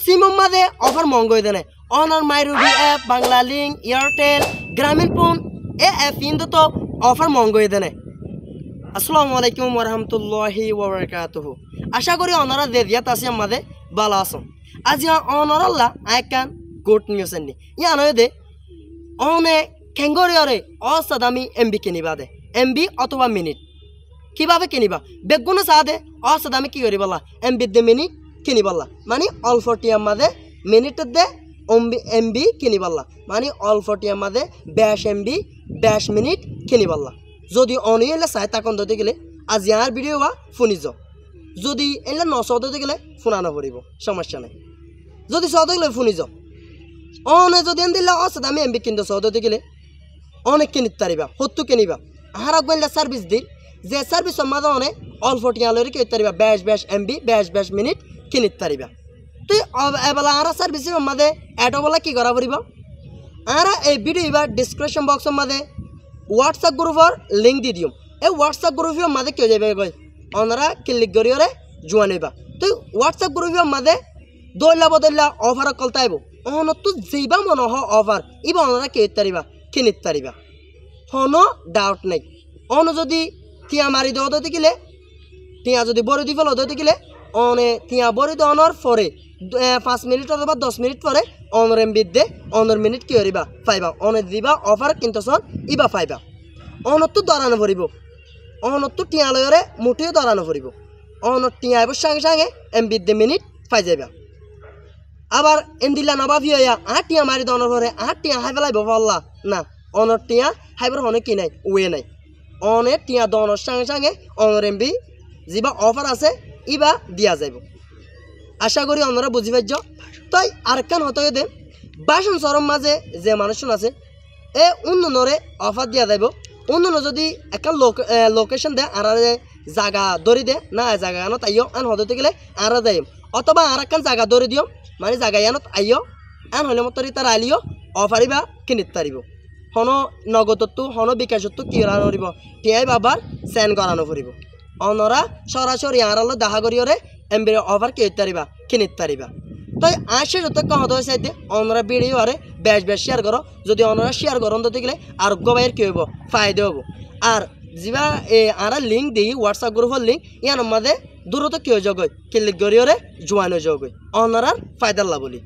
সিম মাঝে অফার মঙ্গই দেনে অনার মাইরুডি app Bangla link Airtel Grameenphone এ অ্যাপ কিন্তু তো অফার মঙ্গই দেনে। আসসালামু আলাইকুম ওরহামতুল্লাহি ওবরাকাতুহু। আশা করি অনারা দেদিয়াত আছে আমাদের ভালো আছো। আজ অনারাল্লা আইকান গুড নিউজ এনে ইয়ান দে অনে খেঙ্গরিয়রে অসাদামি এমবি কিনিবা দে এমবি অথবা মিনিট কিভাবে কিনিবা বেগুন সাদে অসাদামি কি করিবালা এমবি দে মিনিট কিনিবালা মানে অল্প টিয়ার মাঝে মিনিটের দে এমবি কিনিবালা মানে অল্প টিয়ার মাঝে 20 এমবি 20 মিনিট কিনিবালা। যদি অনিলে চাই তখন দিতে গেলে আজ ইয়ার ভিডিও বা শুনিছ যদি এলে 900 দিতে গেলে শুনানো পড়ব সমস্যা নাই। যদি 100 দিলে শুনিছ অনে যদি দিলে অসাদ আমি এমবি কিনতে 100 দিতে গেলে অনেক কিনিতে পারিবা হত্তু কিনিবা আর একবার সার্ভিস দিন যে সার্ভিসের মাঝে অনেক অল্প টিয়া লড়ি কিনতে পারিবা 20 এমবি 20 মিনিট কিনিতে পারিবা। তুই এবেলা আর সার্ভিসের মাঝে এটবেলা কি করা পড়ব আর এই ভিডিও এবার ডিসক্রিপশন বক্সের মাঝে হোয়াটসঅ্যাপ গ্রুপের লিঙ্ক দি দিম। এই হোয়াটসঅ্যাপ গ্রুপের মাঝে কেউ যাবে গই ওনারা ক্লিক করিওরে জোয়া নেবা। তুই হোয়াটসঅ্যাপ গ্রুপের মাঝে দইলা বদলা অফার কলতে আইব অনতো যেইবা মনে হ অফার ইবা ওনারা কিনতে পারিবা কিনিতে পারিবা কোনো ডাউট নাই। অন যদি টিয়া মারি দেওয়া দিতে গেলে টিয়া যদি বড়ি দি ফেলো দিতে গেলে অনে টিয়া বড়ি দেওয়ানোর পরে 5 মিনিট অথবা 10 মিনিট পরে অনর এমবি দে অনর মিনিট কি করিবা পাইবা অনে দিবা অফার কিনতেছন ইবা পাইবা অনতো দরানো পড়িব অনতো টিয়া লয়রে মুঠিও দরানো পড়িব অনর টিয়া আইব সঙ্গে সঙ্গে এমবি দে মিনিট পাই যাইবা। আবার এন্দিলা নবাবি হইয়া 8 টিয়া মারি দেওয়ানোর পরে 8 টিয়া হাই ফেলাইব পাল্লা না অনর টিয়া হাইবার হনে কি নাই ওয়ে নাই অনে টিয়া দেওয়ানোর সঙ্গে সঙ্গে অনর এমবি যা অফার আছে ইবা দিয়া যাইব। আশা করি অন্যরা বুঝি পাইছ। তাই আরেকখান হতে দে বাসন সরম মাঝে যে মানুষজন আছে এ উন্নয়নরে অফার দিয়া যাইব। উন্নয়ন যদি একটা লোকেশন দে আর জায়গা ধরি দে না জায়গা আনত আইও আন হতে গেলে আর যাই অথবা আর একখান জায়গা ধরে দিও মানে জায়গা আনত আইও আন হলে মতো তার আলিও অফারিবা কিনিতে পারিব হন নগদত্ব হন বিকাশত্ব কি করানো পড়ব টিয়াই বাবার সেন্ড করানো পড়ব। অনরা সরাসরি আড়ালো দেখা করিওরে এমবির অফার কিনতে পারিবা কিনিতে পারিবা। তাই আসে যত কত চাইতে অনরা ভিডিও আরে বেশ শেয়ার করো যদি অনরা শেয়ার করন দিতে গেলে আর গবাইয়ের কি হইব ফায়দা হবো। আর যা আর লিঙ্ক দিই হোয়াটসঅ্যাপ গ্রুপের লিঙ্ক ইয়ার মাঝে দূরত কি হয়ে যাবে ক্লিক করিওরে জোয়ান হয়ে যাবে অনরার ফায়দা লাভ বলি।